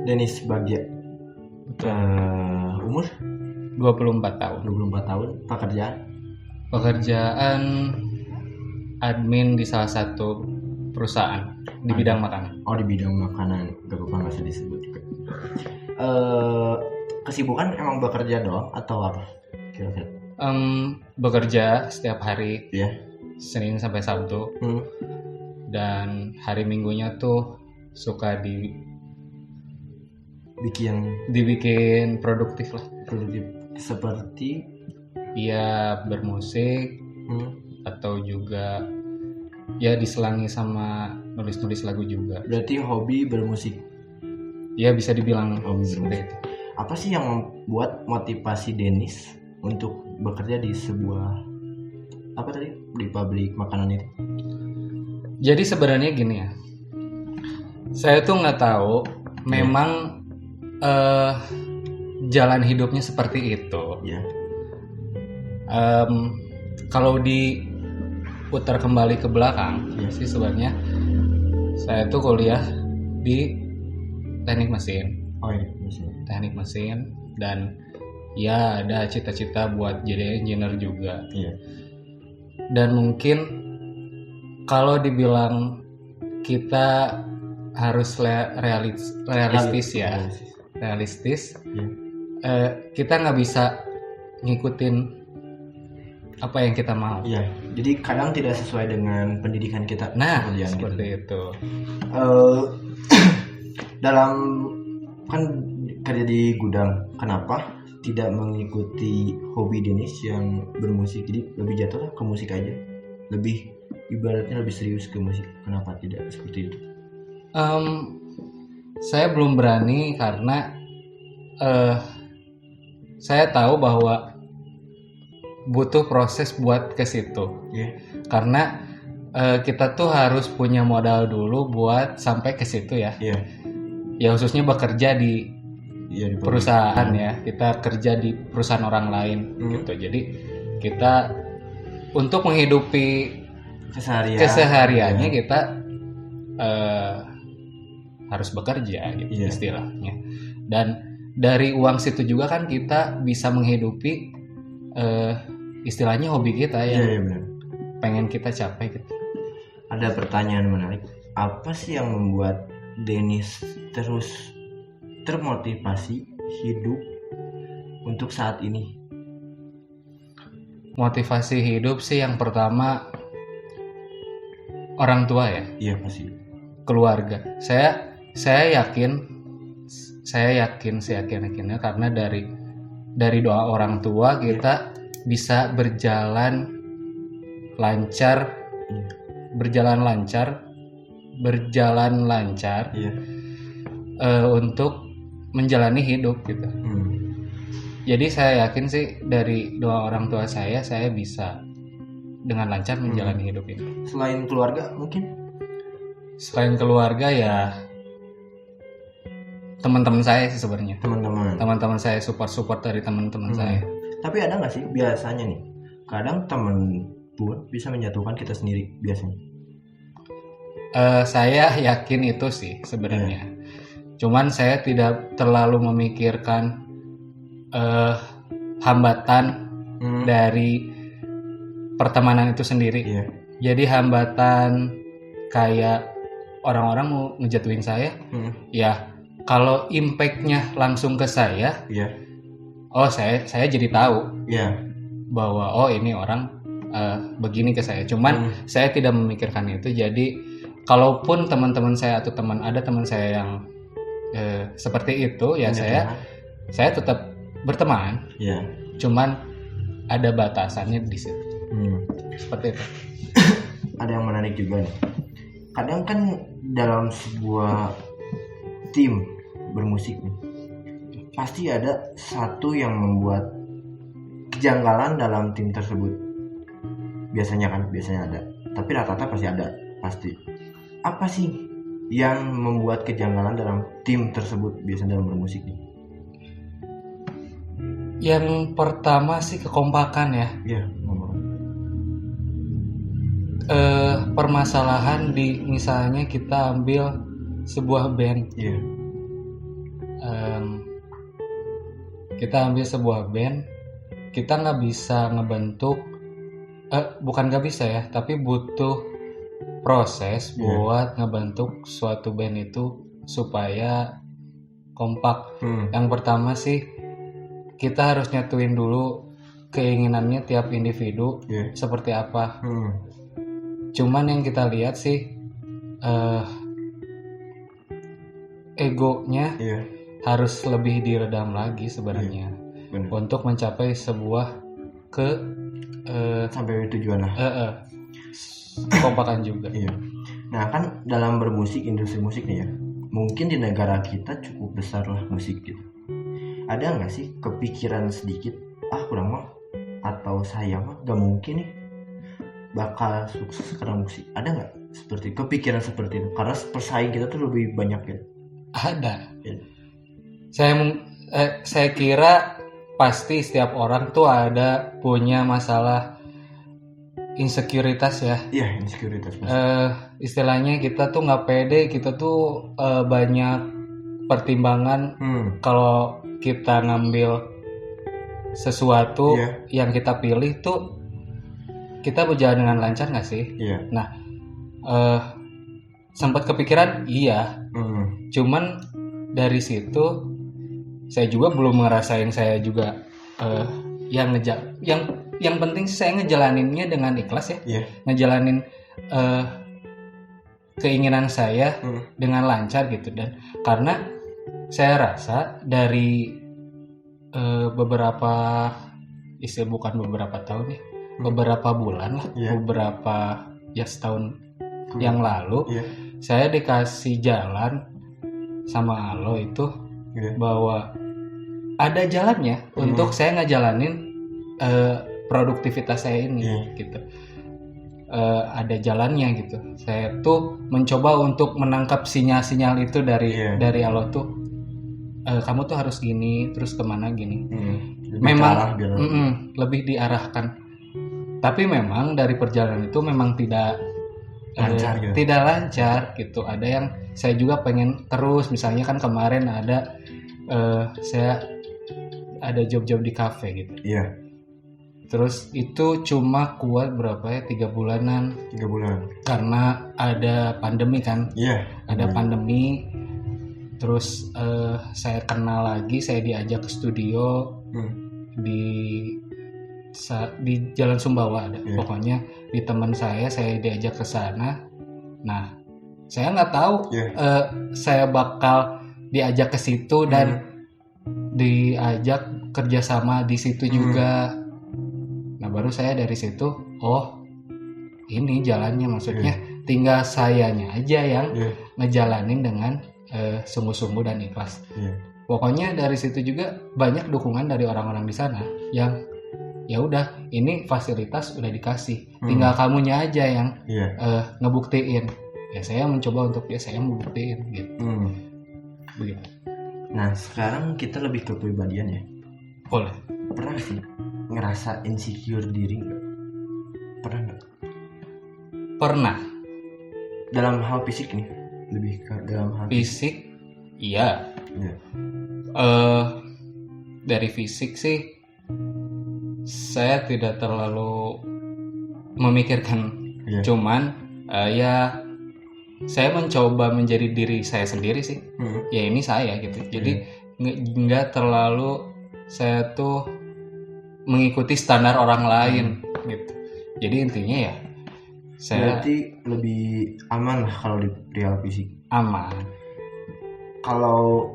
Denis Bagja. Umur 24 tahun. 24 tahun. Pekerjaan admin di salah satu perusahaan di bidang makanan. Oh, di bidang makanan. Gak apa-apa, nggak usah disebut juga. Kesibukan emang bekerja doang atau apa? Kira-kira. Bekerja setiap hari, Iya. Senin sampai Sabtu, dan hari Minggunya tuh suka dibikin produktif lah. Produktif seperti Iya, bermusik atau juga ya diselangi sama nulis-nulis lagu juga. berarti hobi bermusik. Ya bisa dibilang Hobi seperti bermusik. itu. Apa sih yang membuat motivasi Denis untuk bekerja di sebuah di pabrik makanan itu? Jadi sebenarnya gini ya, saya tuh nggak tahu memang jalan hidupnya seperti itu. Ya. Kalau diputar kembali ke belakang, sih sebenarnya saya tuh kuliah di teknik mesin. Oh iya, mesin. Teknik mesin, dan ya ada cita-cita buat jadi engineer juga. Iya. Dan mungkin kalau dibilang kita harus realistis. Iya. Kita nggak bisa ngikutin apa yang kita mau. Iya. Jadi kadang tidak sesuai dengan pendidikan kita. Nah, seperti itu. Dalam kan kerja di gudang, kenapa tidak mengikuti hobi Denis yang bermusik? Jadi lebih jatuh ke musik aja, lebih ibaratnya lebih serius ke musik. Kenapa tidak seperti itu? Saya belum berani karena saya tahu bahwa butuh proses buat ke situ. Karena kita tuh harus punya modal dulu buat sampai ke situ ya. Ya khususnya bekerja di perusahaan ya. Kita kerja di perusahaan orang lain gitu. Jadi kita untuk menghidupi kesehariannya kita harus bekerja gitu istilahnya. Dan dari uang situ juga kan kita bisa menghidupi istilahnya hobi kita yang pengen kita capai gitu. Ada pertanyaan menarik. Apa sih yang membuat Denis terus termotivasi hidup untuk saat ini? Motivasi hidup sih yang pertama orang tua ya. Iya pasti. Keluarga. Saya yakinnya karena dari doa orang tua kita bisa berjalan lancar untuk menjalani hidup gitu. Jadi saya yakin sih dari doa orang tua saya bisa dengan lancar menjalani hidup ini. Selain keluarga mungkin? Selain keluarga ya teman-teman saya sih sebenarnya. Teman-teman saya, support dari teman-teman saya. Tapi ada nggak sih biasanya nih, kadang teman pun bisa menjatuhkan kita sendiri biasanya? Saya yakin itu sih sebenarnya. Cuman saya tidak terlalu memikirkan hambatan dari pertemanan itu sendiri. Jadi hambatan kayak orang-orang mau ngejatuhin saya, ya kalau impactnya langsung ke saya, saya jadi tahu bahwa ini orang begini ke saya. Cuman saya tidak memikirkan itu. Jadi kalaupun teman-teman saya atau teman saya yang seperti itu, ya saya tetap berteman. Cuman ada batasannya di situ. Seperti itu. Ada yang menarik juga nih. Kadang kan dalam sebuah tim bermusik nih, pasti ada satu yang membuat kejanggalan dalam tim tersebut. Biasanya ada. Tapi rata-rata pasti. Apa sih yang membuat kejanggalan dalam tim tersebut biasanya dalam bermusik nih? Yang pertama sih kekompakan ya. Permasalahan di misalnya kita ambil sebuah band. kita ambil sebuah band, kita nggak bisa ngebentuk, bukan nggak bisa ya, tapi butuh proses buat ngebentuk suatu band itu supaya kompak. Yang pertama sih kita harus nyatuin dulu keinginannya tiap individu seperti apa. Cuman yang kita lihat sih egonya harus lebih diredam lagi sebenarnya untuk mencapai sebuah sampai tujuan lah. Kompakan juga. Nah kan dalam bermusik, industri musik nih ya, mungkin di negara kita cukup besar lah musik gitu. Ada nggak sih kepikiran sedikit, kurang mah atau saya mah gak mungkin nih bakal sukses karena musik? Ada nggak seperti kepikiran seperti itu? Karena persaing kita tuh lebih banyak ya. Ada. Saya kira pasti setiap orang tuh ada punya masalah insekuritas ya. Iya, insekuritas. Istilahnya kita tuh nggak pede, kita tuh banyak pertimbangan kalau kita ngambil sesuatu yang kita pilih tuh kita berjalan dengan lancar nggak sih? Nah, sempat kepikiran cuman dari situ saya juga belum ngerasain saya juga yang penting saya ngejalaninnya dengan ikhlas ya, ngejalanin keinginan saya dengan lancar gitu. Dan karena saya rasa dari beberapa beberapa bulan lah, beberapa setahun yang lalu saya dikasih jalan sama Allah itu bahwa ada jalannya untuk saya ngejalanin produktivitas saya ini gitu. Ada jalannya gitu. Saya tuh mencoba untuk menangkap sinyal-sinyal itu dari Allah tuh. Kamu tuh harus gini, terus kemana gini. Memang lebih diarahkan. Tapi memang dari perjalanan itu memang tidak lancar gitu. Ada yang saya juga pengen terus. Misalnya kan kemarin ada saya ada job-job di kafe gitu. Terus itu cuma kuat berapa ya, 3 bulanan. Karena ada pandemi kan. Ada pandemi. Terus saya kenal lagi, saya diajak ke studio di Jalan Sumbawa ada. Pokoknya di teman saya diajak ke sana. Nah, saya nggak tahu saya bakal diajak ke situ dan diajak kerjasama di situ juga. Nah, baru saya dari situ, ini jalannya, maksudnya tinggal sayanya aja yang ngejalanin dengan sungguh-sungguh dan ikhlas. Pokoknya dari situ juga banyak dukungan dari orang-orang di sana yang ya udah, ini fasilitas udah dikasih, tinggal kamunya aja yang ngebuktiin. Ya saya mencoba untuk saya membuktiin gitu. Begitu. Nah sekarang kita lebih ke kepribadian ya. Boleh. Pernah sih ngerasa insecure diri nggak? Pernah nggak? Pernah. Dalam hal fisik nih, lebih ke dalam hal fisik. Iya. Dari fisik sih saya tidak terlalu memikirkan. Cuman saya mencoba menjadi diri saya sendiri sih. Ya ini saya gitu. Jadi nggak terlalu saya tuh mengikuti standar orang lain gitu. Jadi intinya ya saya berarti lebih aman lah kalau di real fisik. Aman. Kalau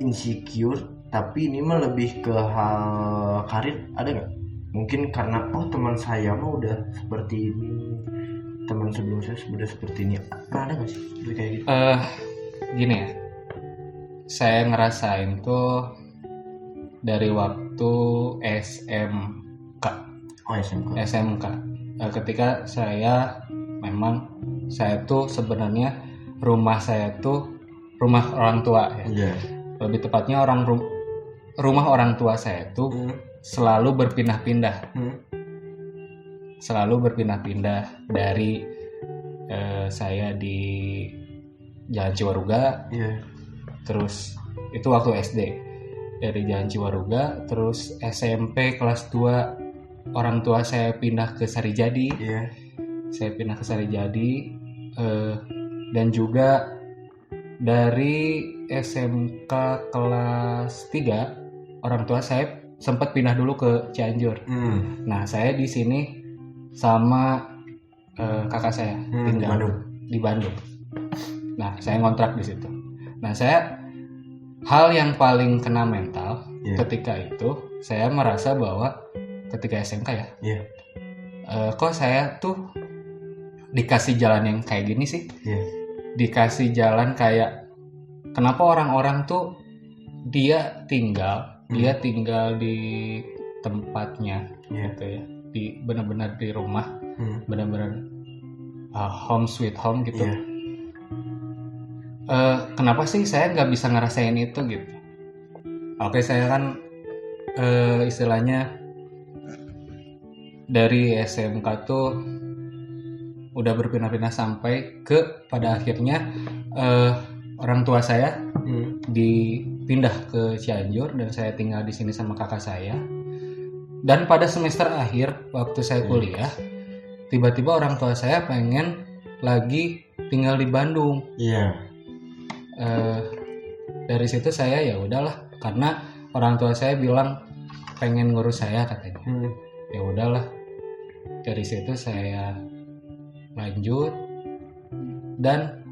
insecure tapi ini mah lebih ke hal karir, ada nggak? Mungkin karena teman saya mah udah seperti ini, teman sebelum saya sudah seperti ini. Ada nggak sih seperti kayak gitu? Gini ya, saya ngerasain tuh dari waktu SMK. SMK. Ketika saya tuh sebenarnya rumah saya tuh rumah orang tua ya. Lebih tepatnya rumah orang tua saya tuh selalu berpindah-pindah. Selalu berpindah-pindah dari saya di Jalan Ciwaruga. Terus Itu waktu SD dari Jalan Ciwaruga. Terus SMP kelas 2 orang tua saya pindah ke Sarijadi. Saya pindah ke Sarijadi. Dan juga dari SMK kelas 3 orang tua saya sempat pindah dulu ke Cianjur. Nah, saya di sini sama kakak saya tinggal di Bandung. Nah, saya ngontrak di situ. Nah, hal yang paling kena mental ketika itu, saya merasa bahwa ketika SMK kok saya tuh dikasih jalan yang kayak gini sih? Dikasih jalan kayak kenapa orang-orang tuh dia tinggal di tempatnya gitu ya, di benar-benar di rumah, benar-benar home sweet home gitu. Kenapa sih saya nggak bisa ngerasain itu gitu? Oke, saya kan istilahnya dari SMK tuh udah berpindah-pindah sampai ke pada akhirnya orang tua saya dipindah ke Cianjur dan saya tinggal di sini sama kakak saya. Dan pada semester akhir waktu saya kuliah, tiba-tiba orang tua saya pengen lagi tinggal di Bandung. Dari situ saya ya udahlah, karena orang tua saya bilang pengen ngurus saya katanya. Ya udahlah. Dari situ saya lanjut dan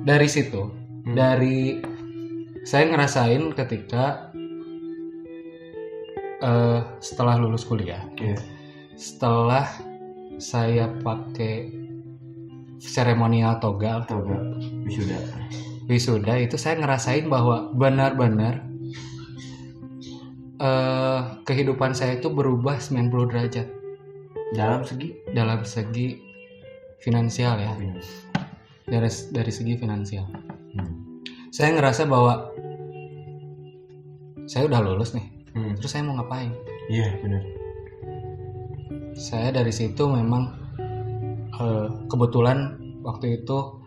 dari situ saya ngerasain ketika setelah lulus kuliah, setelah saya pakai seremonial toga wisuda itu, saya ngerasain bahwa benar-benar kehidupan saya itu berubah 90 derajat dalam segi finansial ya. Dari segi finansial, saya ngerasa bahwa saya udah lulus nih, terus saya mau ngapain? Benar. Saya dari situ memang kebetulan waktu itu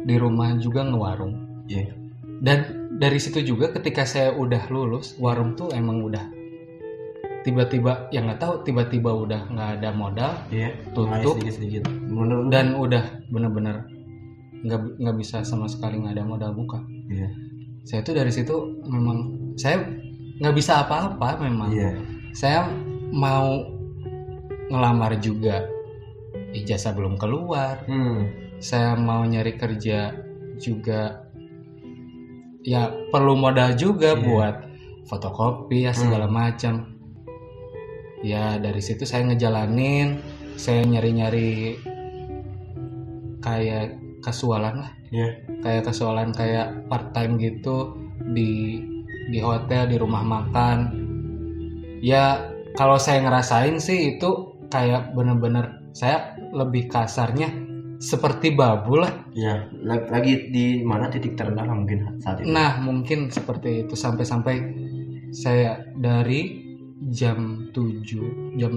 di rumah juga ngewarung. Dan dari situ juga ketika saya udah lulus, warung tuh emang udah tiba-tiba udah nggak ada modal, tutup sedikit. Dan udah bener-bener nggak bisa sama sekali, nggak ada modal buka. Saya tuh dari situ memang saya nggak bisa apa-apa memang. Saya mau ngelamar juga, ijazah belum keluar. Saya mau nyari kerja juga, ya perlu modal juga buat fotokopi ya segala macam. Ya dari situ saya ngejalanin, saya nyari-nyari kayak kasualan lah, kayak part time gitu di hotel, di rumah makan. Ya kalau saya ngerasain sih itu kayak bener-bener, saya lebih kasarnya seperti babu lah. Lagi di mana titik terendah lah mungkin saat itu. Nah mungkin seperti itu, sampai saya dari jam 7, jam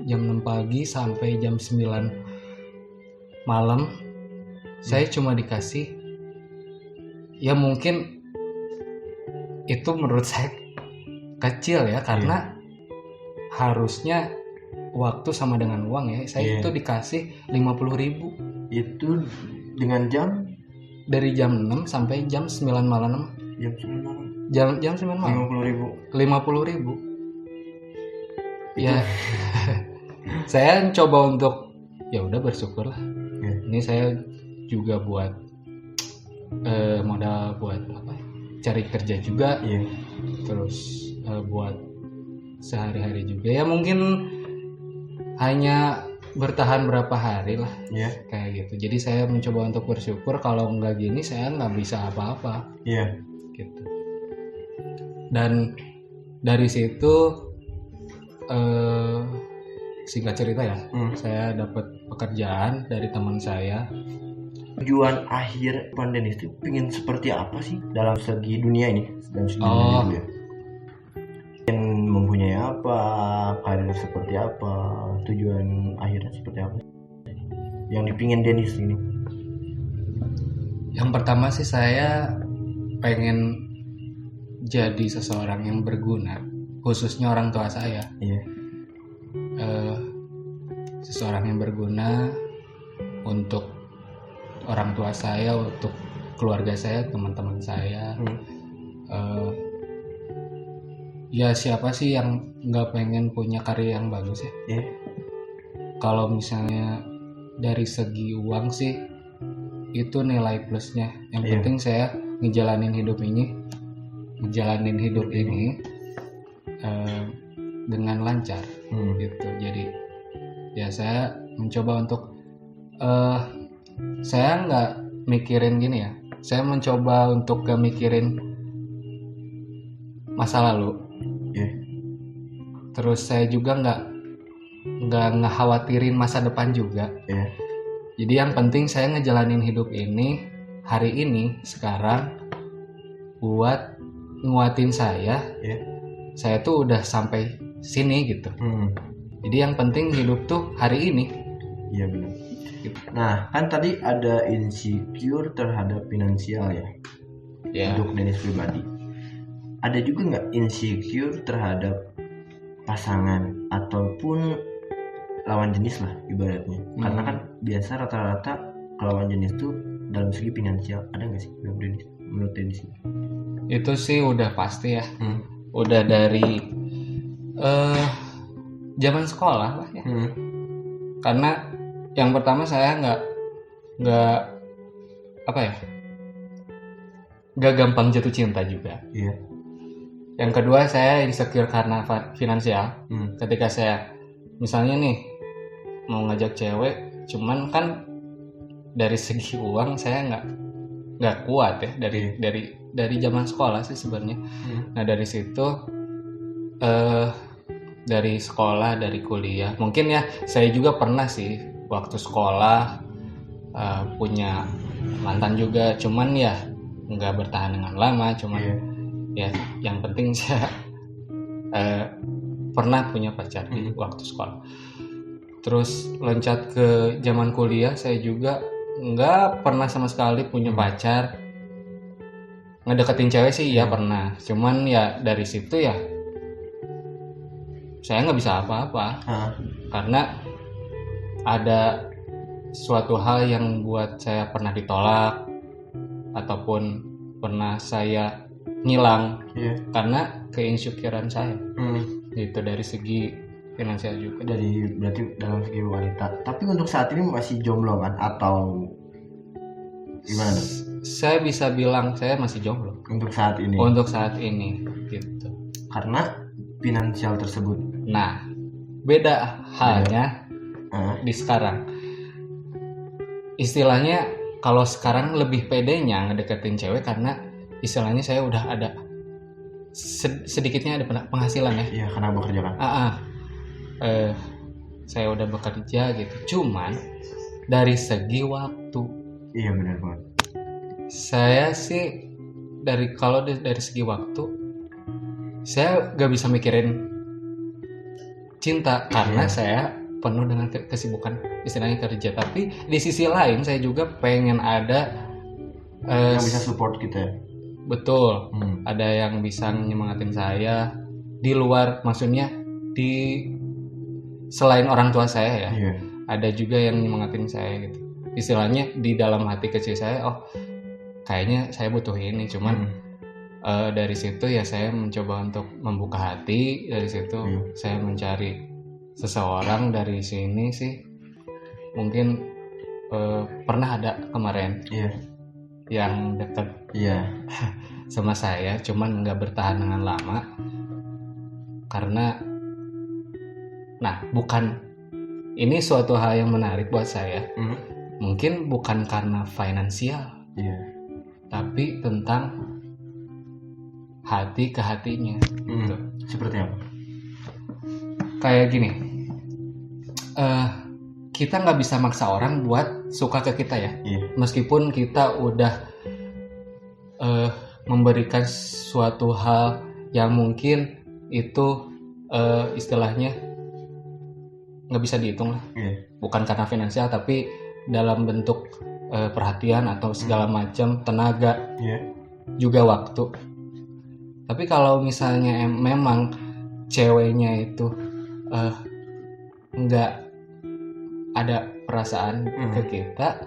6 pagi sampai jam 9 malam. Saya cuma dikasih, ya mungkin itu menurut saya kecil ya, karena harusnya waktu sama dengan uang ya. Saya itu dikasih 50.000. Itu dengan jam? Dari jam 6 sampai jam 9 malam. Jam 9 malam. 50.000. Ya. Saya coba untuk ya udah bersyukur lah. Ini saya juga buat modal buat cari kerja juga, terus buat sehari-hari juga ya, mungkin hanya bertahan berapa hari lah, kayak gitu. Jadi saya mencoba untuk bersyukur, kalau nggak gini saya nggak bisa apa-apa, gitu. Dan dari situ singkat cerita ya, saya dapat pekerjaan dari teman saya. Tujuan akhir Pandenis itu pengen seperti apa sih dalam segi dunia ini, dalam segi dunia juga? Pengen mempunyai apa, karir seperti apa, tujuan akhirnya seperti apa yang dipingin Dennis ini? Yang pertama sih saya pengen jadi seseorang yang berguna, khususnya orang tua saya. Iya. Seseorang yang berguna untuk orang tua saya, untuk keluarga saya, teman-teman saya. Ya siapa sih yang nggak pengen punya karya yang bagus ya? Iya. Kalau misalnya dari segi uang sih itu nilai plusnya. Yang penting saya ngejalanin hidup ini dengan lancar gitu. Jadi ya saya mencoba untuk saya nggak mikirin gini ya. Saya mencoba untuk gak mikirin masa lalu. Terus saya juga nggak ngekhawatirin masa depan juga. Jadi yang penting saya ngejalanin hidup ini hari ini sekarang buat nguatin saya. Saya tuh udah sampai sini gitu. Jadi yang penting hidup tuh hari ini. Iya benar. Nah kan tadi ada insecure terhadap finansial ya. Untuk Dennis pribadi. Ada juga nggak insecure terhadap pasangan ataupun lawan jenis lah ibaratnya. Karena kan biasa rata-rata lawan jenis tuh dalam segi finansial. Ada nggak sih menurut Dennis? Itu sih udah pasti ya. Udah dari zaman sekolah lah ya. Karena yang pertama saya nggak gampang jatuh cinta juga. Yang kedua saya insecure karena finansial. Ketika saya misalnya nih mau ngajak cewek, cuman kan dari segi uang saya nggak kuat ya dari zaman sekolah sih sebenarnya. Nah dari situ dari sekolah, dari kuliah, mungkin ya saya juga pernah sih waktu sekolah punya mantan juga, cuman ya nggak bertahan dengan lama, cuman ya yang penting saya pernah punya pacar di waktu sekolah. Terus loncat ke zaman kuliah, saya juga nggak pernah sama sekali punya pacar. Ngedeketin cewek sih ya pernah, cuman ya dari situ ya saya nggak bisa apa-apa. Karena ada suatu hal yang buat saya pernah ditolak ataupun pernah saya ngilang karena keinsecurean saya. Itu dari segi finansial juga. Berarti dalam segi wanita. Tapi untuk saat ini masih jomblo kan atau gimana? Saya bisa bilang saya masih jomblo. Untuk saat ini. Untuk saat ini gitu. Karena finansial tersebut. Nah, beda halnya di sekarang. Istilahnya kalau sekarang lebih pedenya ngedeketin cewek karena istilahnya saya udah ada sedikitnya ada penghasilan ya. Iya, karena bekerja kan. Saya udah bekerja gitu. Cuman dari segi waktu. Iya benar banget. Saya sih dari segi waktu saya gak bisa mikirin cinta karena saya penuh dengan kesibukan istilahnya kerja. Tapi di sisi lain saya juga pengen ada yang bisa support kita. Betul. Ada yang bisa nyemangatin saya di luar, maksudnya di selain orang tua saya ya. Ada juga yang nyemangatin saya gitu. Istilahnya di dalam hati kecil saya, oh kayaknya saya butuh ini. Cuman dari situ ya saya mencoba untuk membuka hati. Dari situ saya mencari seseorang. Dari sini sih mungkin pernah ada kemarin yang dekat sama saya, cuman nggak bertahan dengan lama karena bukan ini suatu hal yang menarik buat saya. Mungkin bukan karena finansial, tapi tentang hati ke hatinya. Gitu. Seperti apa? Kayak gini, kita nggak bisa maksa orang buat suka ke kita ya. Meskipun kita udah memberikan suatu hal yang mungkin itu istilahnya nggak bisa dihitung lah. Bukan karena finansial, tapi dalam bentuk perhatian atau segala macam, tenaga, juga waktu. Tapi kalau misalnya memang ceweknya itu nggak ada perasaan ke kita,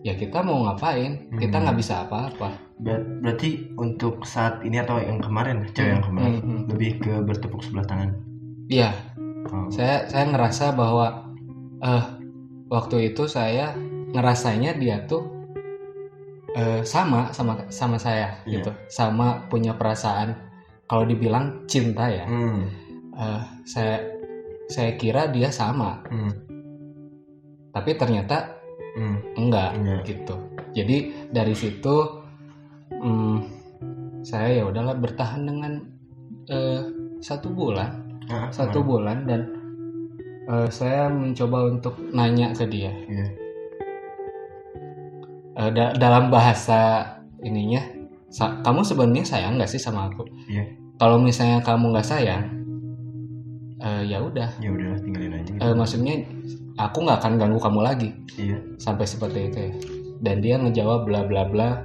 ya kita mau ngapain? Kita nggak bisa apa-apa. Berarti untuk saat ini atau yang kemarin, cewek yang kemarin, lebih ke bertepuk sebelah tangan. Iya. Saya ngerasa bahwa waktu itu saya ngerasanya dia tuh sama saya gitu, sama punya perasaan. Kalau dibilang cinta ya, saya kira dia sama, tapi ternyata enggak gitu. Jadi dari situ saya ya udahlah bertahan dengan 1 bulan dan saya mencoba untuk nanya ke dia. Dalam bahasa ininya, kamu sebenarnya sayang nggak sih sama aku? Kalau misalnya kamu nggak sayang, ya udahlah tinggalin aja. Maksudnya aku nggak akan ganggu kamu lagi. Sampai seperti itu ya. Dan dia ngejawab bla bla bla.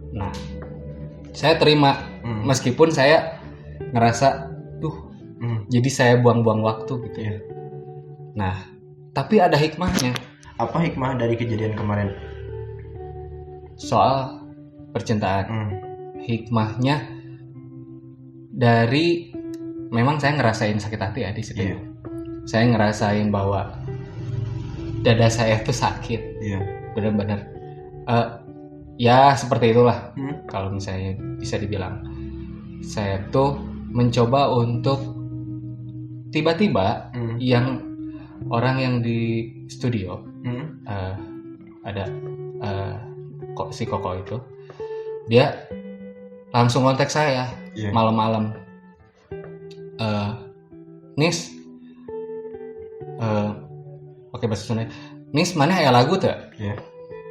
Nah, saya terima meskipun saya ngerasa jadi saya buang-buang waktu gitu ya. Nah, tapi ada hikmahnya. Apa hikmah dari kejadian kemarin? Soal percintaan. Hikmahnya dari memang saya ngerasain sakit hati ya di situ. Saya ngerasain bahwa dada saya itu sakit. Benar-benar. Ya seperti itulah. Kalau misalnya bisa dibilang, saya tuh mencoba untuk tiba-tiba yang orang yang di studio ada si Koko itu, dia langsung kontak saya malam-malam. Nis, pakai bahasa Sunda. Nis mana aya lagu teu?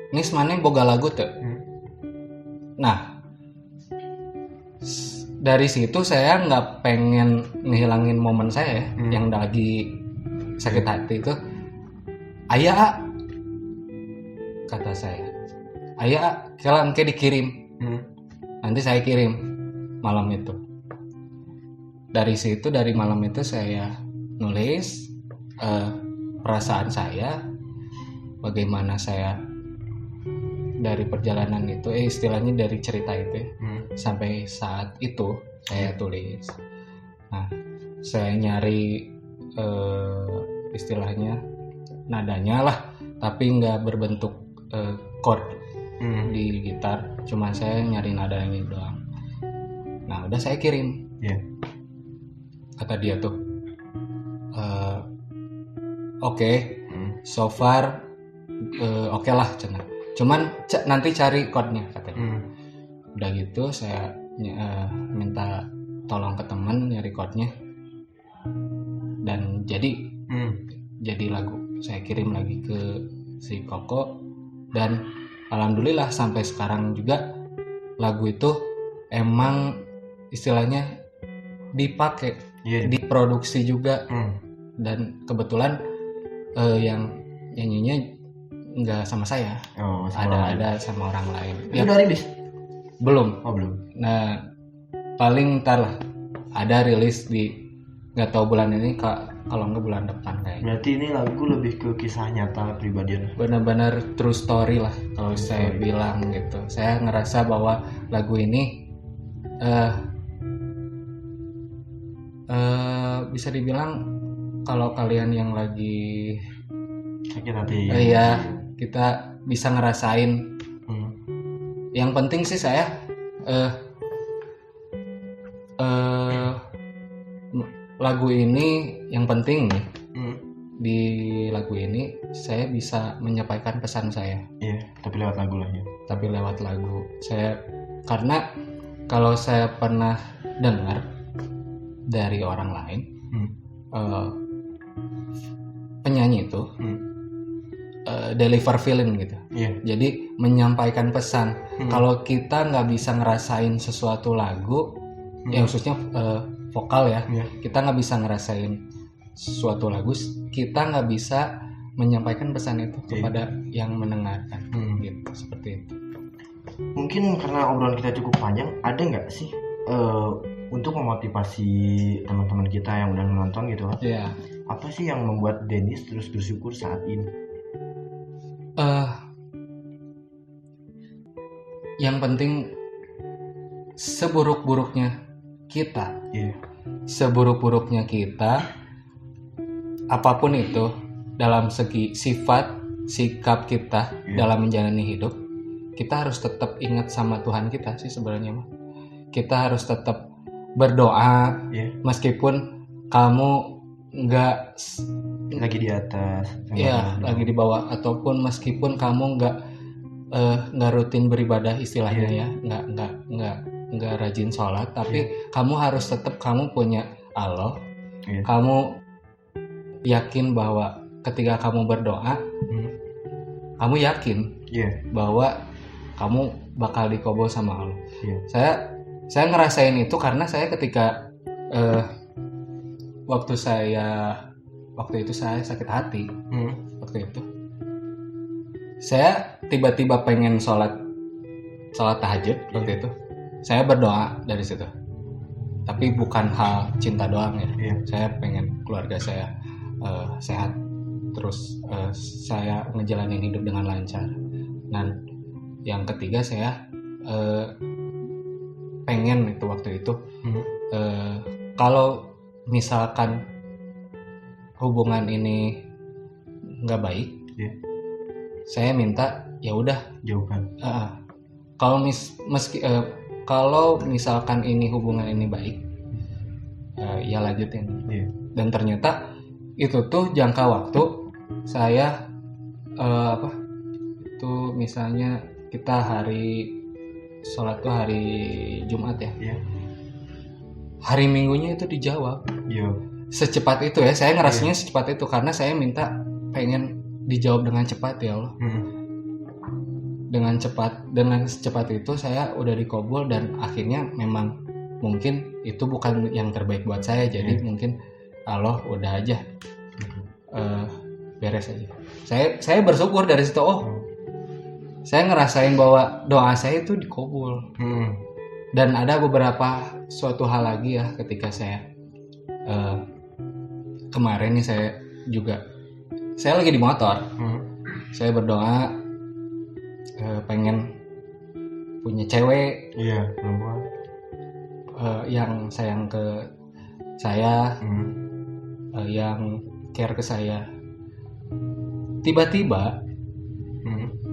Nis mana boga lagu teu? Nah, dari situ saya nggak pengen ngehilangin momen saya yang lagi sakit hati itu. Aya, kata saya. Aya, kelang ke dikirim. Nanti saya kirim malam itu. Dari situ, dari malam itu saya nulis perasaan saya, bagaimana saya dari perjalanan itu, istilahnya dari cerita itu sampai saat itu saya tulis. Nah, saya nyari istilahnya nadanya lah, tapi nggak berbentuk chord di gitar, cuma saya nyari nadanya doang. Nah, udah saya kirim. Kata dia tuh, oke, so far oke lah, cuman nanti cari chordnya, katanya. Udah gitu saya minta tolong ke teman nyari chordnya, dan jadi lagu. Saya kirim lagi ke si Koko, dan alhamdulillah sampai sekarang juga lagu itu emang istilahnya dipakai, diproduksi juga. Dan kebetulan yang nyanyinya nggak sama saya, ada sama orang lain. Itu udah rilis? Belum. Belum. Nah, paling ntar lah ada rilis di, nggak tahu bulan ini, kalau nggak bulan depan kayaknya. Berarti ini lagu lebih ke kisah nyata pribadian. Benar-benar true story lah kalau saya bilang gitu. Saya ngerasa bahwa lagu ini bisa dibilang kalau kalian yang lagi sakit hati, kita bisa ngerasain. Yang penting sih saya lagu ini, yang penting nih, di lagu ini saya bisa menyampaikan pesan saya. Tapi lewat lagu lah ya. Tapi lewat lagu saya, karena kalau saya pernah dengar dari orang lain, penyanyi itu deliver feeling gitu. Jadi menyampaikan pesan. Kalau kita nggak bisa ngerasain sesuatu lagu, ya khususnya vokal ya, kita nggak bisa ngerasain sesuatu lagu, kita nggak bisa menyampaikan pesan itu kepada yang mendengarkan. seperti itu. Mungkin karena obrolan kita cukup panjang, ada nggak sih untuk memotivasi teman-teman kita yang udah nonton gitu kan? Iya. Apa sih yang membuat Dennis terus bersyukur saat ini? Yang penting seburuk-buruknya kita, seburuk-buruknya kita, apapun itu dalam segi sifat, sikap kita dalam menjalani hidup, kita harus tetap ingat sama Tuhan kita sih sebenarnya mah. Kita harus tetap berdoa, meskipun kamu nggak lagi di atas, lagi di bawah, ataupun meskipun kamu nggak rutin beribadah istilahnya ya, nggak rajin sholat, tapi kamu harus tetap kamu punya Allah. Kamu yakin bahwa ketika kamu berdoa, kamu yakin bahwa kamu bakal dikabul sama Allah. Saya ngerasain itu karena saya ketika waktu itu saya sakit hati. Waktu itu saya tiba-tiba pengen sholat tahajud. Waktu itu saya berdoa dari situ, tapi bukan hal cinta doang ya. Saya pengen keluarga saya sehat, terus saya ngejalanin hidup dengan lancar. Dan yang ketiga saya pengen itu waktu itu kalau misalkan hubungan ini nggak baik, saya minta ya udah jauhkan. Kalau misalkan ini hubungan ini baik, ya lanjutin. Dan ternyata itu tuh jangka waktu saya itu misalnya kita hari sholat tuh hari Jumat ya. Hari Minggunya itu dijawab. Secepat itu ya, saya ngerasanya secepat itu karena saya minta pengen dijawab dengan cepat ya Allah. Dengan secepat itu saya udah dikabul, dan akhirnya memang mungkin itu bukan yang terbaik buat saya, jadi mungkin Allah udah aja beres aja. Saya bersyukur dari situ. Saya ngerasain bahwa doa saya itu dikabul. Dan ada beberapa suatu hal lagi ya, ketika saya kemarin nih saya lagi di motor. Saya berdoa pengen punya cewek, perempuan yang sayang ke saya, yang care ke saya. Tiba-tiba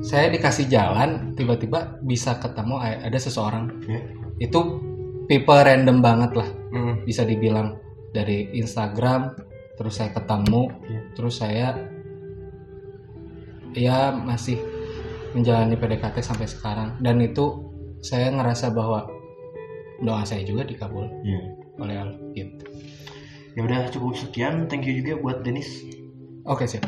saya dikasih jalan, tiba-tiba bisa ketemu ada seseorang. Itu people random banget lah, bisa dibilang dari Instagram. Terus saya ketemu, terus saya ya masih menjalani PDKT sampai sekarang, dan itu saya ngerasa bahwa doa saya juga dikabul oleh Allah gitu. Ya udah, cukup sekian. Thank you juga buat Dennis. Oke, siap.